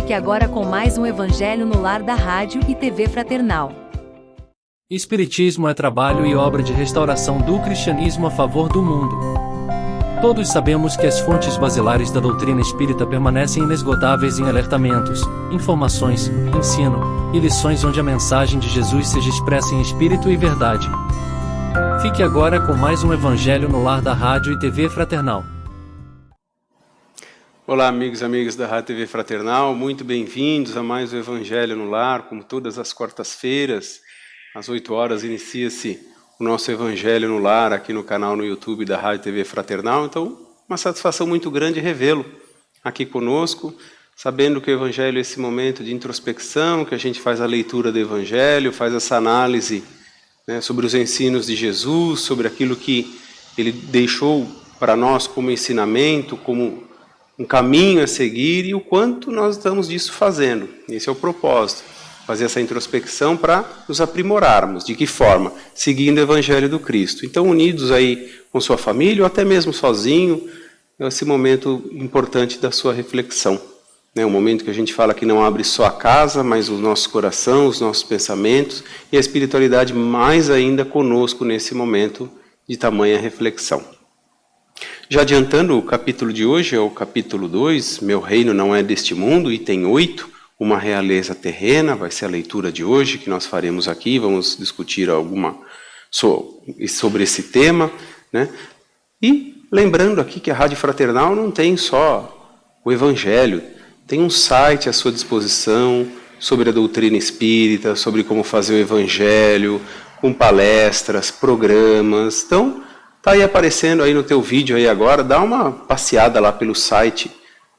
Fique agora com mais um Evangelho no Lar da Rádio e TV Fraternal. Espiritismo é trabalho e obra de restauração do cristianismo a favor do mundo. Todos sabemos que as fontes basilares da doutrina espírita permanecem inesgotáveis em alertamentos, informações, ensino e lições onde a mensagem de Jesus seja expressa em espírito e verdade. Fique agora com mais um Evangelho no Lar da Rádio e TV Fraternal. Olá, amigos e amigas da Rádio e TV Fraternal, muito bem-vindos a mais um Evangelho no Lar. Como todas as quartas-feiras, às 8 horas, inicia-se o nosso Evangelho no Lar aqui no canal no YouTube da Rádio e TV Fraternal. Então, uma satisfação muito grande revê-lo aqui conosco, sabendo que o Evangelho é esse momento de introspecção, que a gente faz a leitura do Evangelho, faz essa análise, né, sobre os ensinos de Jesus, sobre aquilo que Ele deixou para nós como ensinamento, como um caminho a seguir e o quanto nós estamos disso fazendo. Esse é o propósito, fazer essa introspecção para nos aprimorarmos. De que forma? Seguindo o Evangelho do Cristo. Então, unidos aí com sua família ou até mesmo sozinho, é esse momento importante da sua reflexão. É um momento que a gente fala que não abre só a casa, mas o nosso coração, os nossos pensamentos e a espiritualidade mais ainda conosco nesse momento de tamanha reflexão. Já adiantando, o capítulo de hoje é o capítulo 2, Meu Reino Não É Deste Mundo, item 8, Uma Realeza Terrena, vai ser a leitura de hoje que nós faremos aqui, vamos discutir sobre esse tema, né? E lembrando aqui que a Rádio Fraternal não tem só o Evangelho, tem um site à sua disposição sobre a doutrina espírita, sobre como fazer o Evangelho, com palestras, programas. Então, está aí aparecendo aí no teu vídeo aí agora, dá uma passeada lá pelo site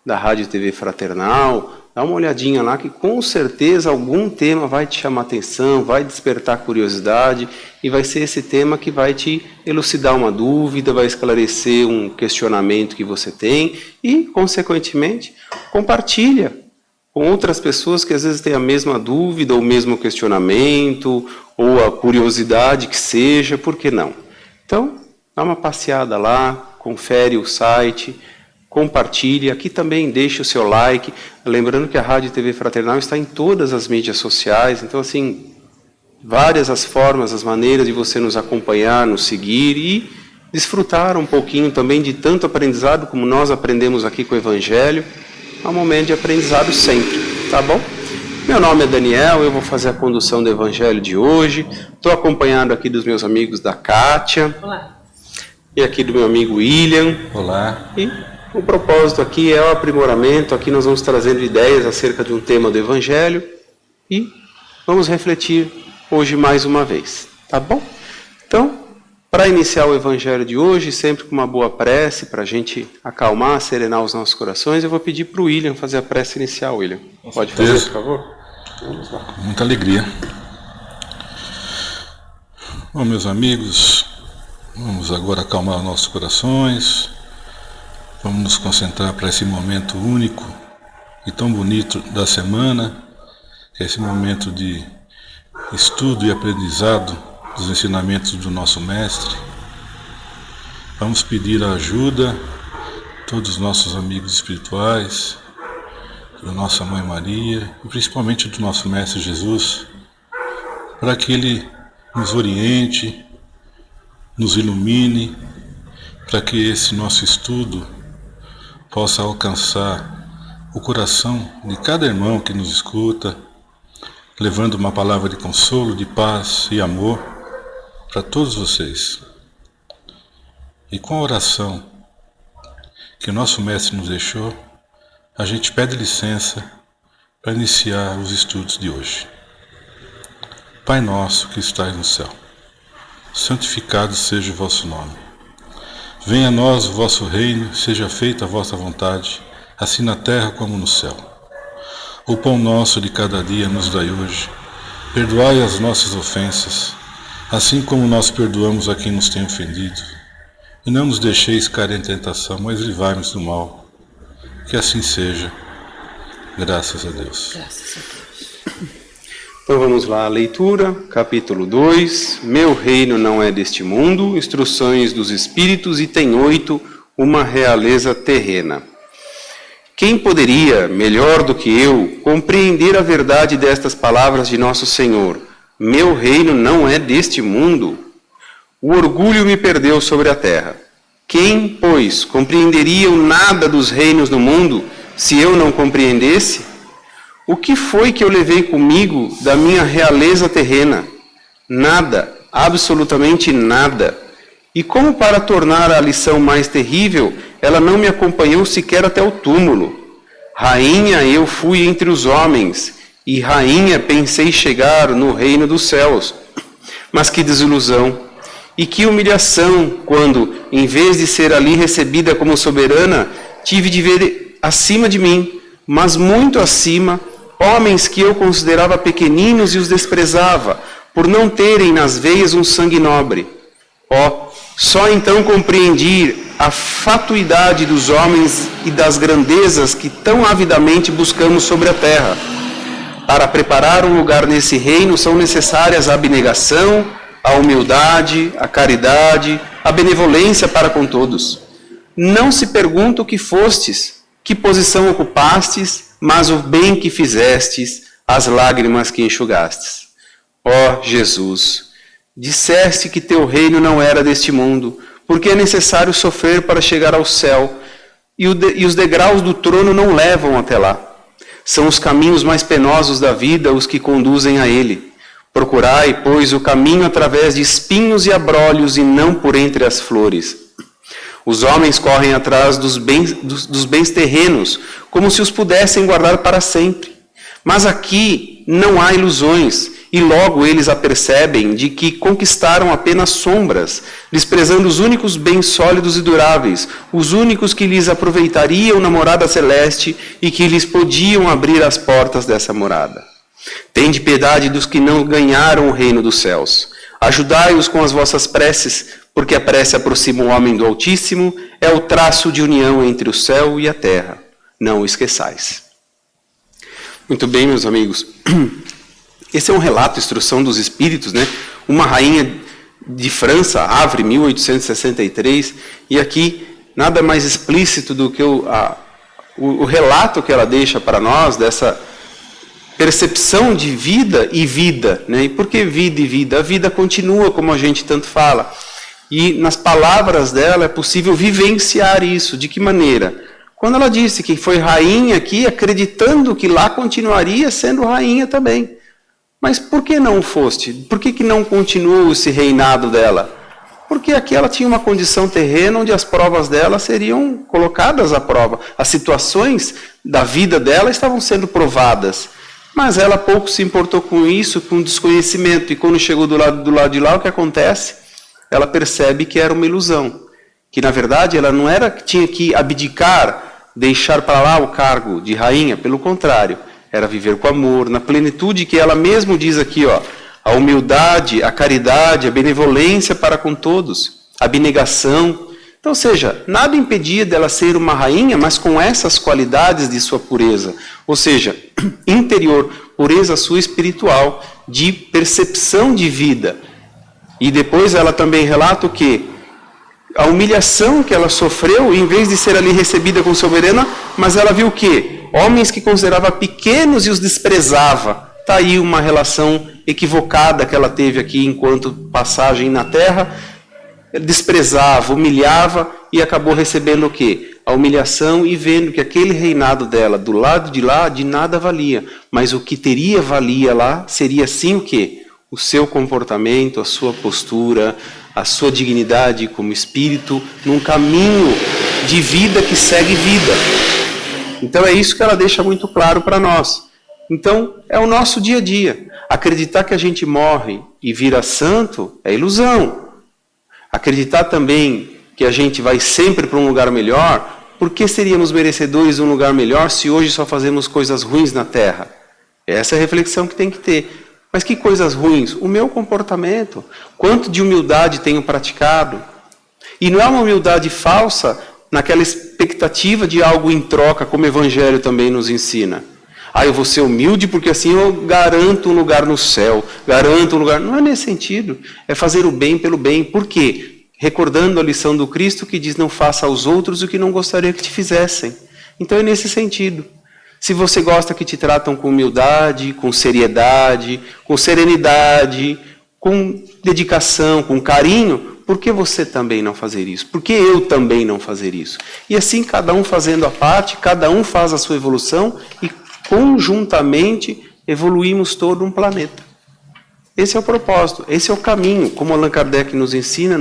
da Rádio TV Fraternal, dá uma olhadinha lá que com certeza algum tema vai te chamar atenção, vai despertar curiosidade e vai ser esse tema que vai te elucidar uma dúvida, vai esclarecer um questionamento que você tem e, consequentemente, compartilha com outras pessoas que às vezes têm a mesma dúvida, ou o mesmo questionamento, ou a curiosidade que seja, por que não? Então, dá uma passeada lá, confere o site, compartilhe. Aqui também deixe o seu like. Lembrando que a Rádio e TV Fraternal está em todas as mídias sociais. Então, assim, várias as formas, as maneiras de você nos acompanhar, nos seguir e desfrutar um pouquinho também de tanto aprendizado como nós aprendemos aqui com o Evangelho. É um momento de aprendizado sempre, tá bom? Meu nome é Daniel, eu vou fazer a condução do Evangelho de hoje. Estou acompanhado aqui dos meus amigos da Kátia. Olá. E aqui do meu amigo William. Olá. E o propósito aqui é o aprimoramento. Aqui nós vamos trazendo ideias acerca de um tema do Evangelho e vamos refletir hoje mais uma vez, tá bom? Então, para iniciar o Evangelho de hoje, sempre com uma boa prece, para a gente acalmar, serenar os nossos corações, eu vou pedir para o William fazer a prece inicial. William, pode fazer, por favor? Vamos lá. Muita alegria. Bom, meus amigos, vamos agora acalmar nossos corações, vamos nos concentrar para esse momento único e tão bonito da semana, que é esse momento de estudo e aprendizado dos ensinamentos do nosso Mestre. Vamos pedir a ajuda de todos os nossos amigos espirituais, da nossa Mãe Maria e principalmente do nosso Mestre Jesus, para que Ele nos oriente, nos ilumine, para que esse nosso estudo possa alcançar o coração de cada irmão que nos escuta, levando uma palavra de consolo, de paz e amor para todos vocês. E com a oração que o nosso Mestre nos deixou, a gente pede licença para iniciar os estudos de hoje. Pai nosso que estais no céu, santificado seja o vosso nome. Venha a nós o vosso reino, seja feita a vossa vontade, assim na terra como no céu. O pão nosso de cada dia nos dai hoje. Perdoai as nossas ofensas, assim como nós perdoamos a quem nos tem ofendido. E não nos deixeis cair em tentação, mas livrai-nos do mal. Que assim seja. Graças a Deus. Graças a Deus. Então vamos lá, a leitura, capítulo 2, Meu Reino Não É Deste Mundo, Instruções dos Espíritos, item 8, Uma Realeza Terrena. Quem poderia, melhor do que eu, compreender a verdade destas palavras de nosso Senhor? Meu reino não é deste mundo. O orgulho me perdeu sobre a terra. Quem, pois, compreenderia o nada dos reinos do mundo, se eu não compreendesse? O que foi que eu levei comigo da minha realeza terrena? Nada, absolutamente nada. E como para tornar a lição mais terrível, ela não me acompanhou sequer até o túmulo. Rainha eu fui entre os homens, e rainha pensei chegar no reino dos céus. Mas que desilusão! E que humilhação, quando, em vez de ser ali recebida como soberana, tive de ver acima de mim, mas muito acima, homens que eu considerava pequeninos e os desprezava, por não terem nas veias um sangue nobre. Só então compreendi a fatuidade dos homens e das grandezas que tão avidamente buscamos sobre a terra. Para preparar um lugar nesse reino são necessárias a abnegação, a humildade, a caridade, a benevolência para com todos. Não se pergunta o que fostes, que posição ocupastes, mas o bem que fizestes, as lágrimas que enxugastes. Ó Jesus, disseste que teu reino não era deste mundo, porque é necessário sofrer para chegar ao céu, e os degraus do trono não levam até lá. São os caminhos mais penosos da vida os que conduzem a ele. Procurai, pois, o caminho através de espinhos e abrolhos e não por entre as flores. Os homens correm atrás dos bens terrenos, como se os pudessem guardar para sempre. Mas aqui não há ilusões, e logo eles apercebem de que conquistaram apenas sombras, desprezando os únicos bens sólidos e duráveis, os únicos que lhes aproveitariam na morada celeste e que lhes podiam abrir as portas dessa morada. Tende piedade dos que não ganharam o reino dos céus. Ajudai-os com as vossas preces, porque a prece aproxima o homem do Altíssimo, é o traço de união entre o céu e a terra. Não o esqueçais. Muito bem, meus amigos. Esse é um relato, Instrução dos Espíritos, né? Uma rainha de França, Havre, 1863, e aqui nada mais explícito do que o relato que ela deixa para nós dessa percepção de vida e vida, né? E por que vida e vida? A vida continua, como a gente tanto fala. E nas palavras dela é possível vivenciar isso. De que maneira? Quando ela disse que foi rainha aqui, acreditando que lá continuaria sendo rainha também. Mas por que não foste? Por que não continuou esse reinado dela? Porque aqui ela tinha uma condição terrena onde as provas dela seriam colocadas à prova. As situações da vida dela estavam sendo provadas. Mas ela pouco se importou com isso, com desconhecimento. E quando chegou do lado de lá, o que acontece? Ela percebe que era uma ilusão. Que, na verdade, ela não era que tinha que abdicar, deixar para lá o cargo de rainha. Pelo contrário, era viver com amor, na plenitude que ela mesma diz aqui, a humildade, a caridade, a benevolência para com todos, a abnegação. Então, ou seja, nada impedia dela ser uma rainha, mas com essas qualidades de sua pureza. Ou seja, interior, pureza sua espiritual, de percepção de vida. E depois ela também relata o quê? A humilhação que ela sofreu, em vez de ser ali recebida como soberana, mas ela viu o quê? Homens que considerava pequenos e os desprezava. Está aí uma relação equivocada que ela teve aqui enquanto passagem na terra. Desprezava, humilhava e acabou recebendo o quê? A humilhação e vendo que aquele reinado dela, do lado de lá, de nada valia. Mas o que teria valia lá seria sim o quê? O seu comportamento, a sua postura, a sua dignidade como espírito, num caminho de vida que segue vida. Então é isso que ela deixa muito claro para nós. Então é o nosso dia a dia. Acreditar que a gente morre e vira santo é ilusão. Acreditar também que a gente vai sempre para um lugar melhor, por que seríamos merecedores de um lugar melhor se hoje só fazemos coisas ruins na Terra? Essa é a reflexão que tem que ter. Mas que coisas ruins? O meu comportamento. Quanto de humildade tenho praticado? E não é uma humildade falsa naquela expectativa de algo em troca, como o Evangelho também nos ensina. Eu vou ser humilde porque assim eu garanto um lugar no céu, garanto um lugar... Não é nesse sentido, é fazer o bem pelo bem. Por quê? Recordando a lição do Cristo que diz, não faça aos outros o que não gostaria que te fizessem. Então é nesse sentido. Se você gosta que te tratam com humildade, com seriedade, com serenidade, com dedicação, com carinho, por que você também não fazer isso? Por que eu também não fazer isso? E assim, cada um fazendo a parte, cada um faz a sua evolução e conjuntamente evoluímos todo um planeta. Esse é o propósito, esse é o caminho. Como Allan Kardec nos ensina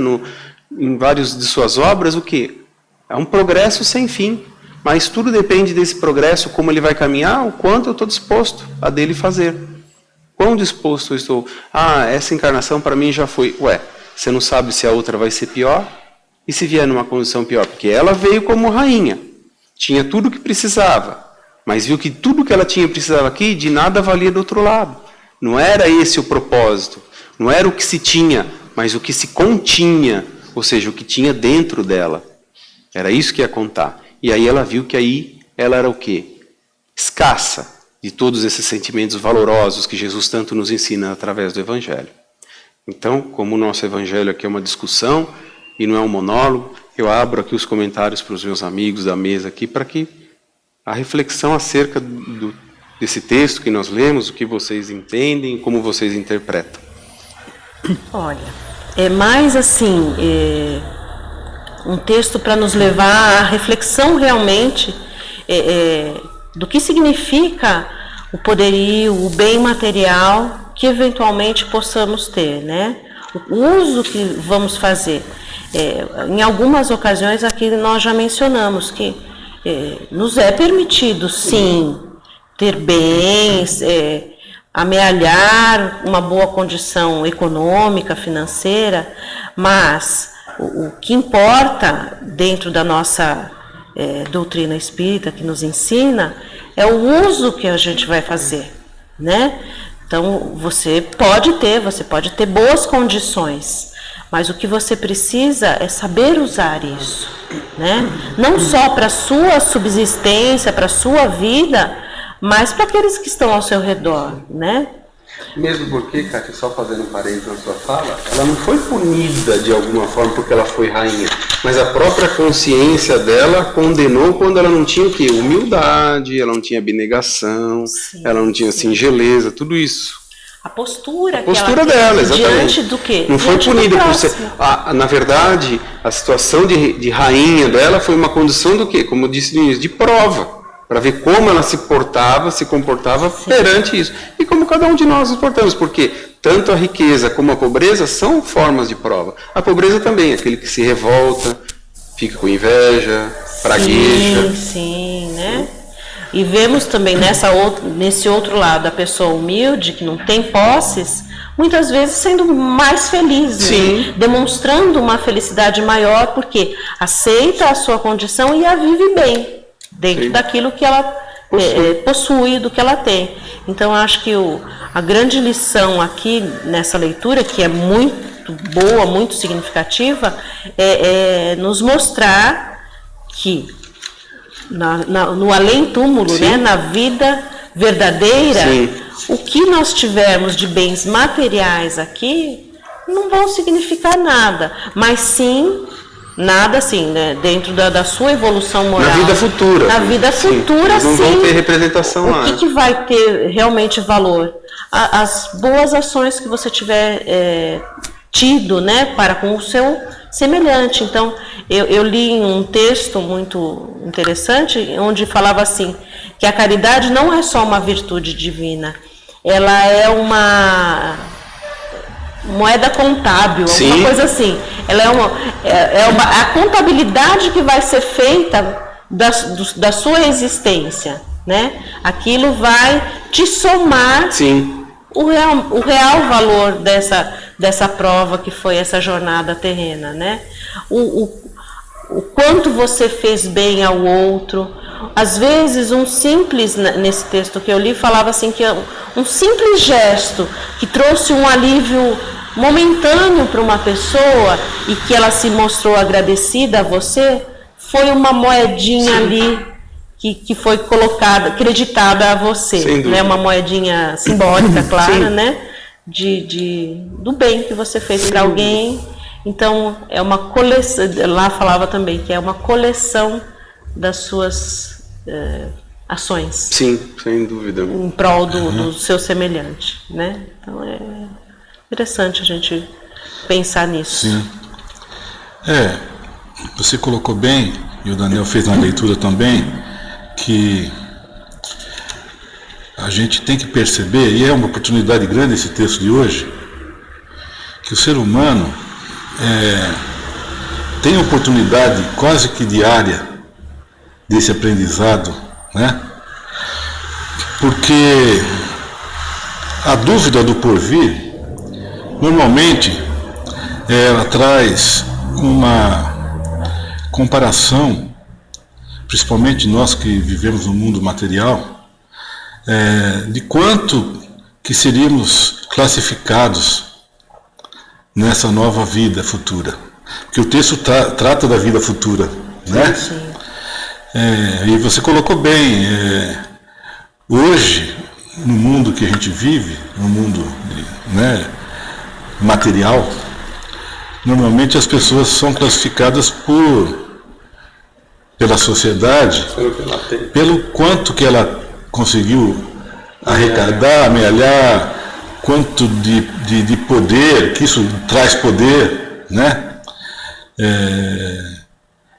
em várias de suas obras, o quê? É um progresso sem fim. Mas tudo depende desse progresso, como ele vai caminhar, o quanto eu estou disposto a dele fazer. Quão disposto eu estou? Essa encarnação para mim já foi. Você não sabe se a outra vai ser pior? E se vier numa condição pior? Porque ela veio como rainha, tinha tudo o que precisava, mas viu que tudo que ela tinha precisava aqui, de nada valia do outro lado. Não era esse o propósito, não era o que se tinha, mas o que se continha, ou seja, o que tinha dentro dela. Era isso que ia contar. E aí ela viu que aí ela era o quê? Escassa de todos esses sentimentos valorosos que Jesus tanto nos ensina através do Evangelho. Então, como o nosso Evangelho aqui é uma discussão e não é um monólogo, eu abro aqui os comentários para os meus amigos da mesa aqui, para que a reflexão acerca desse texto que nós lemos, o que vocês entendem, como vocês interpretam. Olha, é mais assim... um texto para nos levar à reflexão realmente do que significa o poderio, o bem material que eventualmente possamos ter, né? O uso que vamos fazer. Em algumas ocasiões aqui nós já mencionamos que nos é permitido, sim, ter bens, amealhar uma boa condição econômica, financeira, mas... O que importa dentro da nossa doutrina espírita que nos ensina é o uso que a gente vai fazer, né? Então, você pode ter boas condições, mas o que você precisa é saber usar isso, né? Não só para a sua subsistência, para a sua vida, mas para aqueles que estão ao seu redor, né? Mesmo porque, Kátia, só fazendo um parênteses na sua fala, ela não foi punida de alguma forma porque ela foi rainha, mas a própria consciência dela condenou quando ela não tinha o quê? Humildade, ela não tinha abnegação, sim, ela não tinha singeleza, tudo isso. A postura dela, exatamente. Diante do quê? Não foi punida por ser... na verdade, a situação de rainha dela foi uma condição do quê? Como eu disse no início, de prova. Para ver como ela se comportava sim, perante isso. E como cada um de nós nos portamos, porque tanto a riqueza como a pobreza são formas de prova. A pobreza também, aquele que se revolta, fica com inveja, pragueja. Sim, né? E vemos também nesse outro lado, a pessoa humilde, que não tem posses, muitas vezes sendo mais feliz, né? Demonstrando uma felicidade maior, porque aceita a sua condição e a vive bem. Dentro sim, daquilo que ela possui, do que ela tem. Então, acho que a grande lição aqui nessa leitura, que é muito boa, muito significativa, é nos mostrar que no além-túmulo, né, na vida verdadeira, sim, o que nós tivermos de bens materiais aqui não vão significar nada, mas sim... Nada assim, né? Dentro da sua evolução moral. Na vida futura. Na vida futura, sim. Não vão ter representação lá. O que vai ter realmente valor? As boas ações que você tiver tido, né? Para com o seu semelhante. Então, eu li um texto muito interessante, onde falava assim, que a caridade não é só uma virtude divina. Ela é uma... moeda contábil, sim, alguma coisa assim. Ela é a contabilidade que vai ser feita da sua existência, né? Aquilo vai te somar, sim, o real valor dessa prova que foi essa jornada terrena, né? O quanto você fez bem ao outro. Às vezes, nesse texto que eu li, falava assim que um simples gesto que trouxe um alívio momentâneo para uma pessoa e que ela se mostrou agradecida a você, foi uma moedinha, sim, ali que foi colocada, creditada a você, né? Uma moedinha simbólica, claro, sim, né? Do bem que você fez para alguém. Então, é uma coleção, lá falava também que é uma coleção das suas ações. Sim, sem dúvida. Em prol do seu semelhante, né? Então é interessante a gente pensar nisso. Sim. Você colocou bem, e o Daniel fez na leitura também, que a gente tem que perceber, e é uma oportunidade grande esse texto de hoje, que o ser humano tem oportunidade quase que diária desse aprendizado, né? Porque a dúvida do porvir, normalmente, ela traz uma comparação, principalmente nós que vivemos no mundo material, de quanto que seríamos classificados nessa nova vida futura. Porque o texto trata da vida futura, né? Sim. E você colocou bem, hoje, no mundo que a gente vive, no mundo, né, material, normalmente as pessoas são classificadas pela sociedade, pelo quanto que ela conseguiu arrecadar, amealhar, quanto de poder, que isso traz poder, né?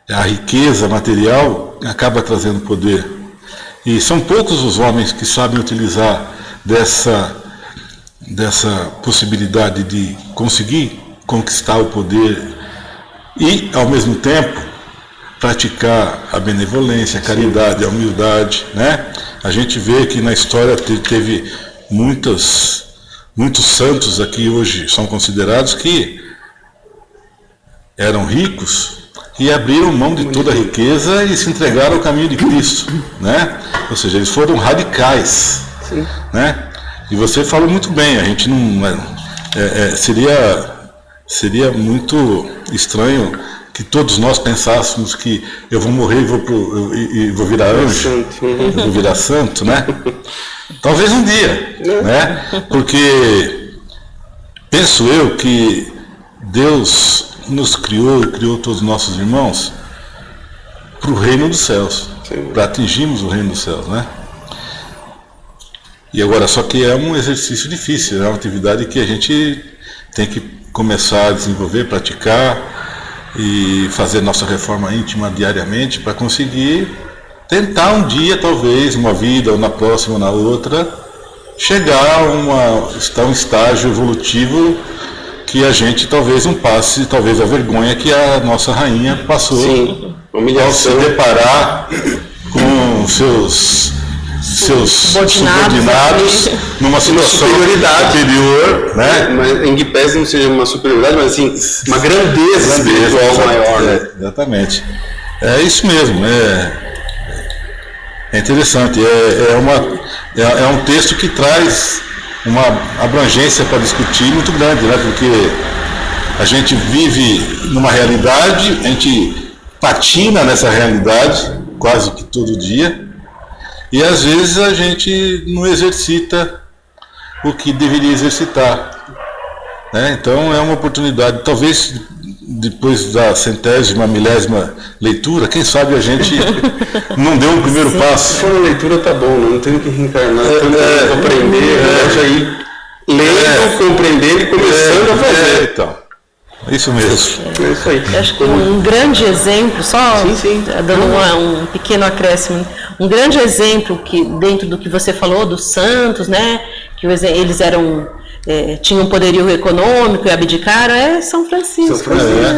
A riqueza material acaba trazendo poder. E são poucos os homens que sabem utilizar dessa possibilidade de conseguir conquistar o poder e, ao mesmo tempo, praticar a benevolência, a caridade, a humildade, né? A gente vê que na história teve muitos santos aqui hoje são considerados que eram ricos e abriram mão de toda a riqueza e se entregaram ao caminho de Cristo, né? Ou seja, eles foram radicais, né? E você falou muito bem, a gente não seria muito estranho que todos nós pensássemos que eu vou morrer e vou virar anjo, eu vou virar santo, né? Talvez um dia, né? Porque penso eu que Deus nos criou e criou todos os nossos irmãos para o reino dos céus, para atingirmos o reino dos céus, né? E agora, só que é um exercício difícil, é uma atividade que a gente tem que começar a desenvolver, praticar e fazer nossa reforma íntima diariamente para conseguir tentar um dia, talvez, uma vida, ou na próxima ou na outra, chegar a um estágio evolutivo que a gente talvez não passe, talvez a vergonha que a nossa rainha passou. Sim, ao se deparar com seus subordinados numa situação superior, né? Mas, em que pese não seja uma superioridade, mas assim, uma grandeza espiritual maior, né? Exatamente. É isso mesmo, é interessante, é um texto que traz uma abrangência para discutir muito grande, né? Porque a gente vive numa realidade, a gente patina nessa realidade quase que todo dia, e às vezes a gente não exercita o que deveria exercitar, né? Então é uma oportunidade, talvez depois da 100ª, milésima leitura, quem sabe a gente não deu um primeiro passo. Se for uma leitura tá bom, não tem que reencarnar, tem que aprender, já ir lendo, compreendendo e começando a fazer. Então, é isso mesmo. É isso aí. Eu acho que um grande exemplo, só dando um pequeno acréscimo, um grande exemplo que dentro do que você falou dos santos, né, que eles eram tinham um poderio econômico e abdicaram, São Francisco,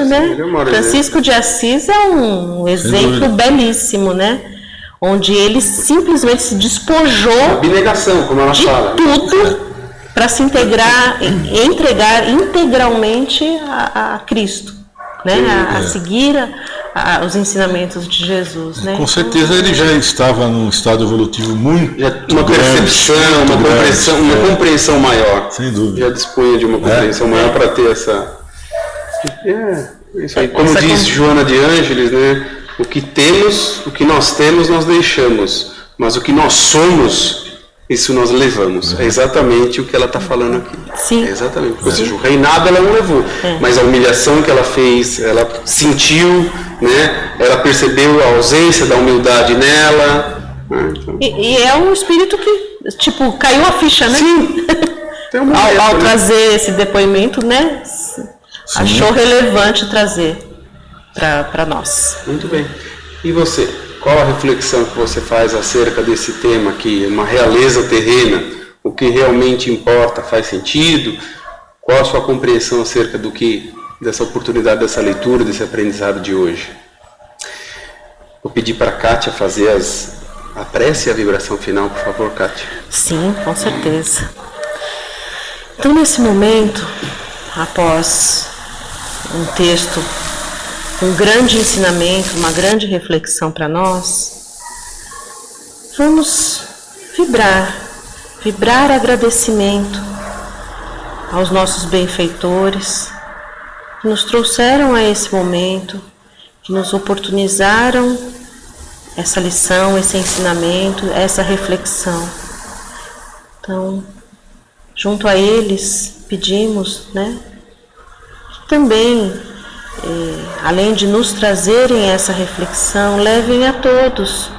né? Francisco de Assis é um exemplo belíssimo, né? Onde ele simplesmente se despojou abnegação, como ela fala, tudo para se entregar integralmente a Cristo, né? A seguir os ensinamentos de Jesus, né? Com certeza ele já estava num estado evolutivo muito uma percepção, uma compreensão maior. Sem dúvida. Já dispunha de uma compreensão maior para ter essa. Isso aí. Como diz Joana de Ângeles, né? O que nós temos, nós deixamos, mas o que nós somos, isso nós levamos. É exatamente o que ela está falando aqui. Sim. É exatamente. Ou seja, o reinado ela não levou, mas a humilhação que ela fez, ela sentiu né? Ela percebeu a ausência da humildade nela. Né? Então... E é um espírito que, tipo, caiu a ficha, né? Sim. Tem um momento, ao né? trazer esse depoimento, né? Sim. Achou relevante trazer para nós. Muito bem. E você? Qual a reflexão que você faz acerca desse tema aqui? Uma realeza terrena? O que realmente importa? Faz sentido? Qual a sua compreensão acerca do que, dessa oportunidade, dessa leitura, desse aprendizado de hoje? Vou pedir para a Kátia fazer a prece e a vibração final, por favor, Kátia. Sim, com certeza. Então, nesse momento, após um texto, um grande ensinamento, uma grande reflexão para nós, vamos vibrar agradecimento aos nossos benfeitores que nos trouxeram a esse momento, que nos oportunizaram essa lição, esse ensinamento, essa reflexão. Então, junto a eles, pedimos, né, que também, além de nos trazerem essa reflexão, levem a todos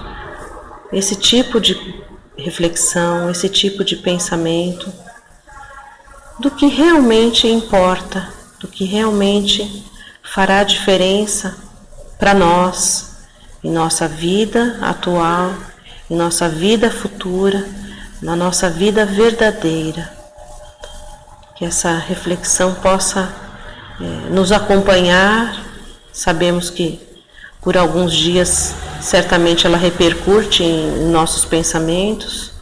esse tipo de reflexão, esse tipo de pensamento, do que realmente importa, do que realmente fará diferença para nós, em nossa vida atual, em nossa vida futura, na nossa vida verdadeira. Que essa reflexão possa nos acompanhar. Sabemos que por alguns dias certamente ela repercute em nossos pensamentos,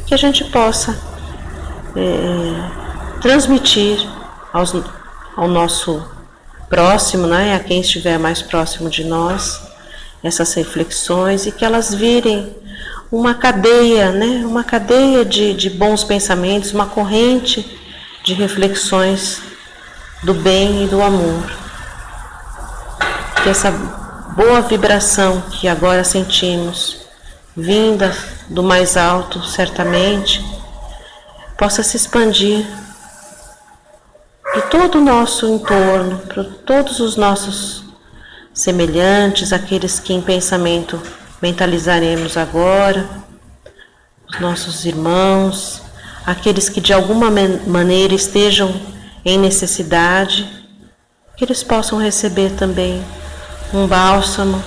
que a gente possa transmitir ao nosso próximo, né, a quem estiver mais próximo de nós, essas reflexões, e que elas virem uma cadeia, né, uma cadeia de bons pensamentos, uma corrente de reflexões do bem e do amor. Que essa boa vibração que agora sentimos, vinda do mais alto, certamente, possa se expandir para todo o nosso entorno, para todos os nossos semelhantes, aqueles que em pensamento mentalizaremos agora, os nossos irmãos, aqueles que de alguma maneira estejam em necessidade, que eles possam receber também um bálsamo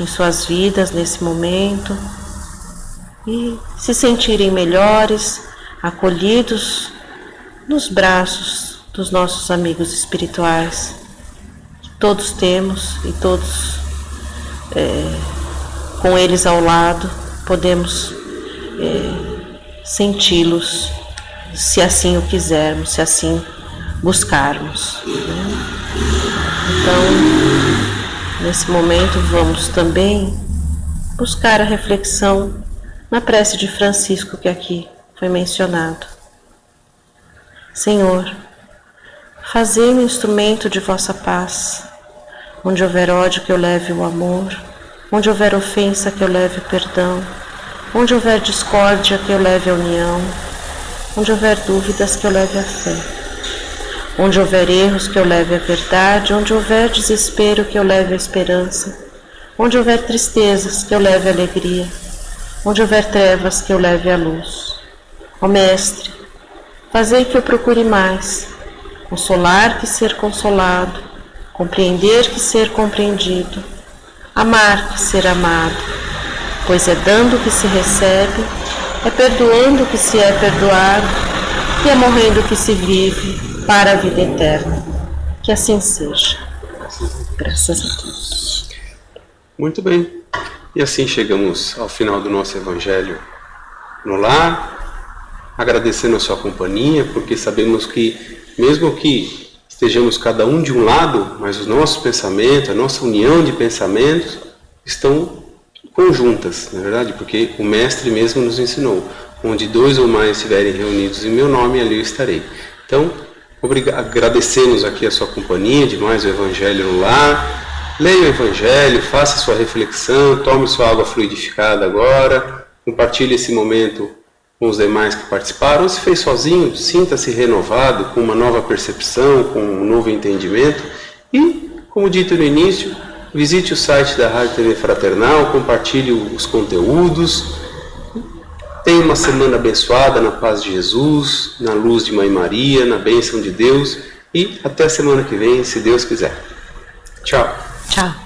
em suas vidas nesse momento e se sentirem melhores, acolhidos nos braços dos nossos amigos espirituais, que todos temos e todos, com eles ao lado, podemos senti-los, se assim o quisermos, se assim buscarmos, né? Então, nesse momento, vamos também buscar a reflexão na prece de Francisco, que aqui foi mencionado. Senhor, fazei-me instrumento de vossa paz. Onde houver ódio, que eu leve o amor. Onde houver ofensa, que eu leve o perdão. Onde houver discórdia, que eu leve a união. Onde houver dúvidas, que eu leve a fé. Onde houver erros, que eu leve a verdade. Onde houver desespero, que eu leve a esperança. Onde houver tristezas, que eu leve a alegria. Onde houver trevas, que eu leve a luz. Ó Mestre, fazei que eu procure mais consolar que ser consolado, compreender que ser compreendido, amar que ser amado, pois é dando que se recebe, é perdoando que se é perdoado, e é morrendo que se vive para a vida eterna. Que assim seja. Graças a Deus. Muito bem. E assim chegamos ao final do nosso Evangelho no Lar, agradecendo a sua companhia, porque sabemos que, mesmo que estejamos cada um de um lado, mas os nossos pensamentos, a nossa união de pensamentos estão conjuntas, na verdade, porque o Mestre mesmo nos ensinou: onde 2 ou mais estiverem reunidos em meu nome, ali eu estarei. Então, agradecemos aqui a sua companhia de mais o Evangelho no Lar. Leia o Evangelho, faça sua reflexão, tome sua água fluidificada agora, compartilhe esse momento com os demais que participaram. Ou se fez sozinho, sinta-se renovado, com uma nova percepção, com um novo entendimento. E, como dito no início, visite o site da Rádio TV Fraternal, compartilhe os conteúdos. Tenha uma semana abençoada na paz de Jesus, na luz de Mãe Maria, na bênção de Deus e até a semana que vem, se Deus quiser. Tchau. Tchau.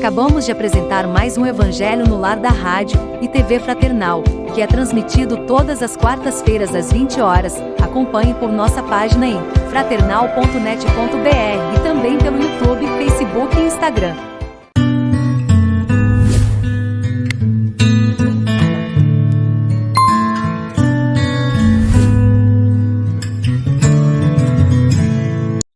Acabamos de apresentar mais um Evangelho no Lar da Rádio e TV Fraternal, que é transmitido todas as quartas-feiras às 20 horas. Acompanhe por nossa página em fraternal.net.br e também pelo YouTube, Facebook e Instagram.